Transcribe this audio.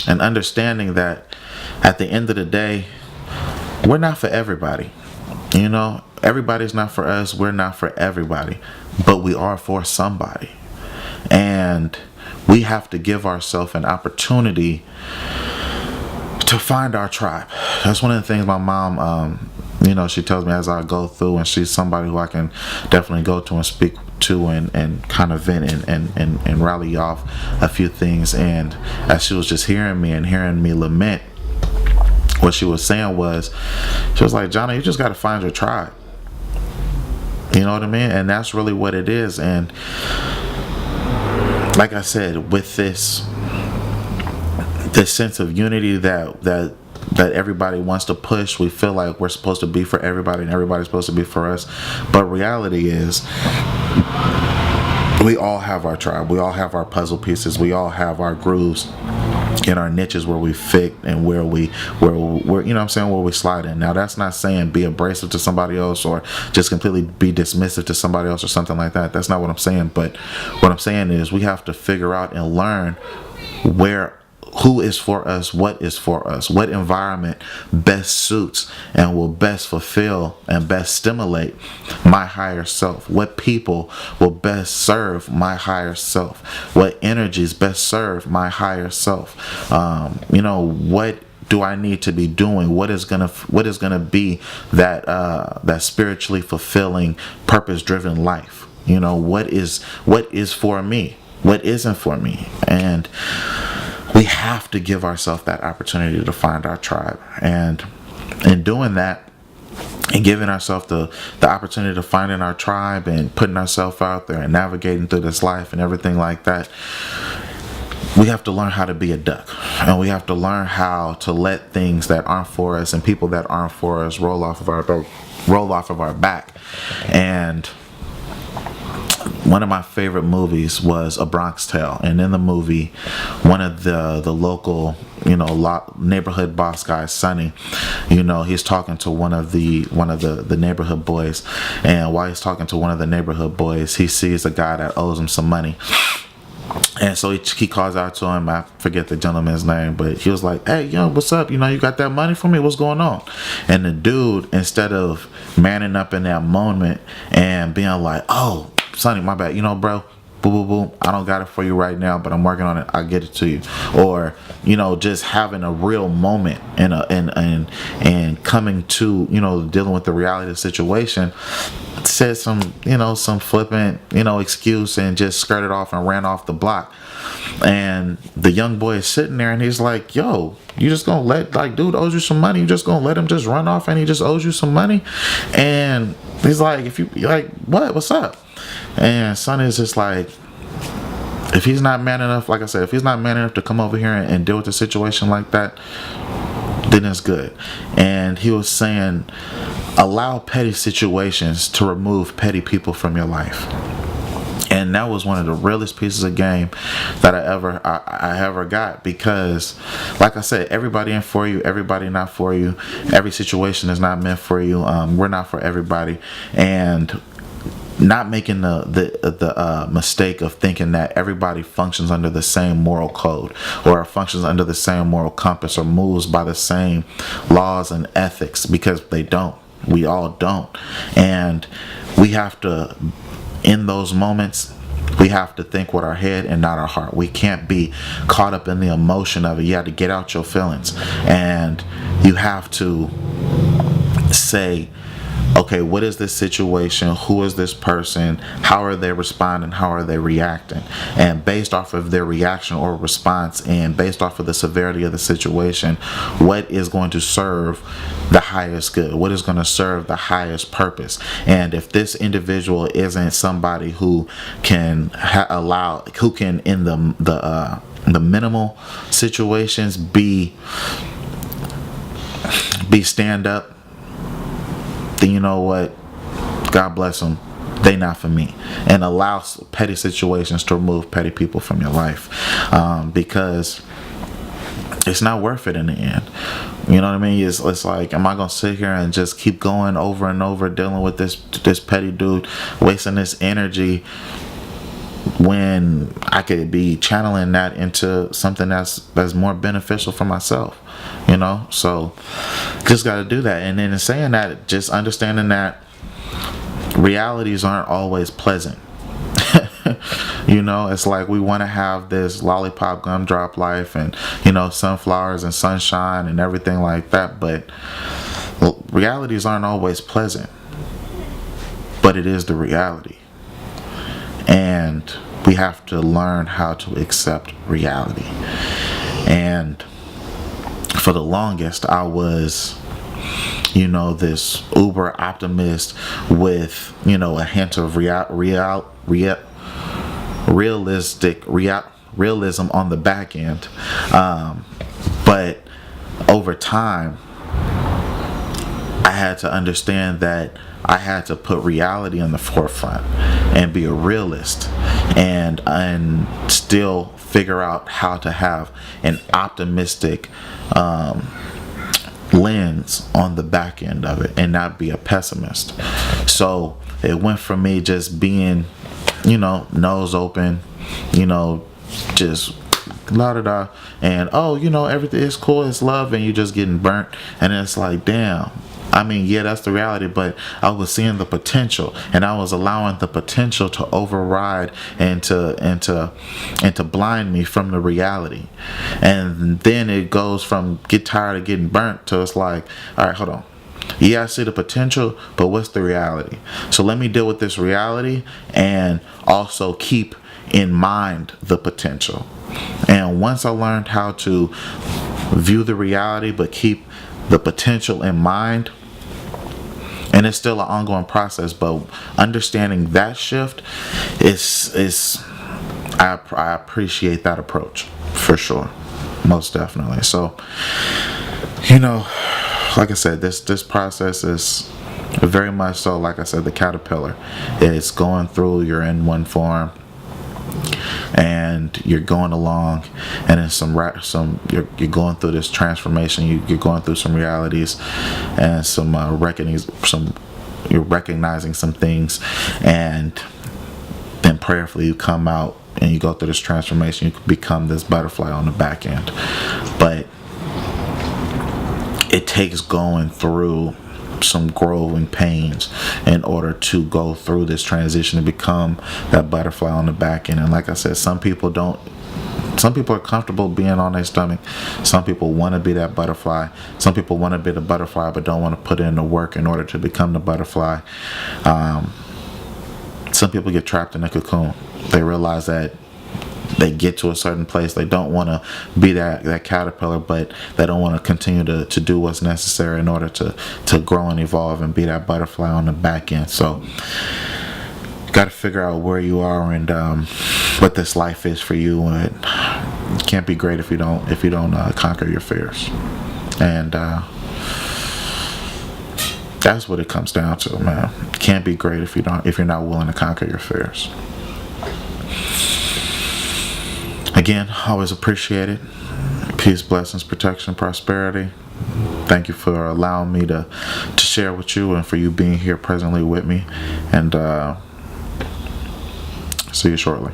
and understanding that at the end of the day, we're not for everybody. Everybody's not for us. We're not for everybody, but we are for somebody. And we have to give ourselves an opportunity to find our tribe. That's one of the things my mom, she tells me as I go through, and she's somebody who I can definitely go to and speak to and kind of vent and rally off a few things. And as she was just hearing me lament, what she was saying was, she was like, Johnny, you just got to find your tribe. You know what I mean? And that's really what it is. And like I said, with this sense of unity that everybody wants to push, we feel like we're supposed to be for everybody and everybody's supposed to be for us. But reality is, we all have our tribe. We all have our puzzle pieces. We all have our grooves in our niches where we fit and where we slide in. Now, that's not saying be abrasive to somebody else or just completely be dismissive to somebody else or something like that. That's not what I'm saying. But what I'm saying is we have to figure out and learn who is for us, what is for us, what environment best suits and will best fulfill and best stimulate my higher self, what people will best serve my higher self, what energies best serve my higher self. What do I need to be doing? What is gonna be that spiritually fulfilling, purpose-driven life? What is for me? What isn't for me? And we have to give ourselves that opportunity to find our tribe. And in doing that, and giving ourselves the opportunity to finding our tribe and putting ourselves out there and navigating through this life and everything like that, we have to learn how to be a duck. And we have to learn how to let things that aren't for us and people that aren't for us roll off of our back. And one of my favorite movies was A Bronx Tale, and in the movie, one of the local, neighborhood boss guys, Sonny, he's talking to one of the neighborhood boys, and while he's talking to one of the neighborhood boys, he sees a guy that owes him some money. And so he calls out to him. I forget the gentleman's name, but he was like, hey, what's up? You got that money for me? What's going on? And the dude, instead of manning up in that moment and being like, oh, Sonny, my bad, bro, boo, I don't got it for you right now, but I'm working on it. I'll get it to you. Or, just having a real moment and coming to, dealing with the reality of the situation, said some flippant, excuse and just skirted off and ran off the block. And the young boy is sitting there and he's like, yo, you just gonna let, dude owes you some money, you just gonna let him just run off and he just owes you some money? And he's like, what's up? And Sonny is just like, if he's not man enough, like I said, if he's not man enough to come over here and deal with a situation like that, then it's good. And he was saying, allow petty situations to remove petty people from your life. And that was one of the realest pieces of game that I ever got, because like I said, everybody in for you, everybody not for you, every situation is not meant for you. We're not for everybody. And not making the mistake of thinking that everybody functions under the same moral code or functions under the same moral compass or moves by the same laws and ethics, because they don't. We all don't. And we have to, in those moments, we have to think with our head and not our heart. We can't be caught up in the emotion of it. You have to get out your feelings, and you have to say, okay, what is this situation? Who is this person? How are they responding? How are they reacting? And based off of their reaction or response, and based off of the severity of the situation, what is going to serve the highest good? What is going to serve the highest purpose? And if this individual isn't somebody who can who can in the minimal situations be stand up, then you know what? God bless them. They not for me. And allow petty situations to remove petty people from your life, because it's not worth it in the end. You know what I mean? It's like, am I gonna sit here and just keep going over and over dealing with this petty dude, wasting this energy when I could be channeling that into something that's more beneficial for myself, you know? So just got to do that. And then in saying that, just understanding that realities aren't always pleasant. You know, it's like we want to have this lollipop gumdrop life and, you know, sunflowers and sunshine and everything like that, but realities aren't always pleasant. But it is the reality. And we have to learn how to accept reality. And for the longest, I was, you know, this uber optimist with, you know, a hint of realism on the back end. But over time, I had to understand that I had to put reality in the forefront and be a realist and still figure out how to have an optimistic lens on the back end of it and not be a pessimist. So it went from me just being, you know, nose open, you know, just la da da, and oh, you know, everything is cool, it's love, and you just getting burnt, and it's like, damn. I mean, yeah, that's the reality, but I was seeing the potential, and I was allowing the potential to override and to blind me from the reality. And then it goes from get tired of getting burnt to it's like, all right, hold on. Yeah, I see the potential, but what's the reality? So let me deal with this reality and also keep in mind the potential. And once I learned how to view the reality but keep the potential in mind, and it's still an ongoing process, but understanding that shift is I appreciate that approach for sure, most definitely. So, you know, like I said, this process is very much so, like I said, the caterpillar. It's going through, you're in one form and you're going along, and then you're going through this transformation, you're going through some realities and you're recognizing some things, and then prayerfully you come out and you go through this transformation, you become this butterfly on the back end. But it takes going through some growing pains in order to go through this transition to become that butterfly on the back end. And like I said, some people are comfortable being on their stomach. Some people want to be that butterfly. Some people want to be the butterfly but don't want to put in the work in order to become the butterfly. Some people get trapped in a cocoon. They realize that they get to a certain place, they don't want to be that caterpillar, but they don't want to continue to do what's necessary in order to grow and evolve and be that butterfly on the back end. So you got to figure out where you are and what this life is for you. And it can't be great if you don't conquer your fears. And that's what it comes down to, man. It can't be great if you're not willing to conquer your fears. Again, always appreciate it. Peace, blessings, protection, prosperity. Thank you for allowing me to share with you and for you being here presently with me. And see you shortly.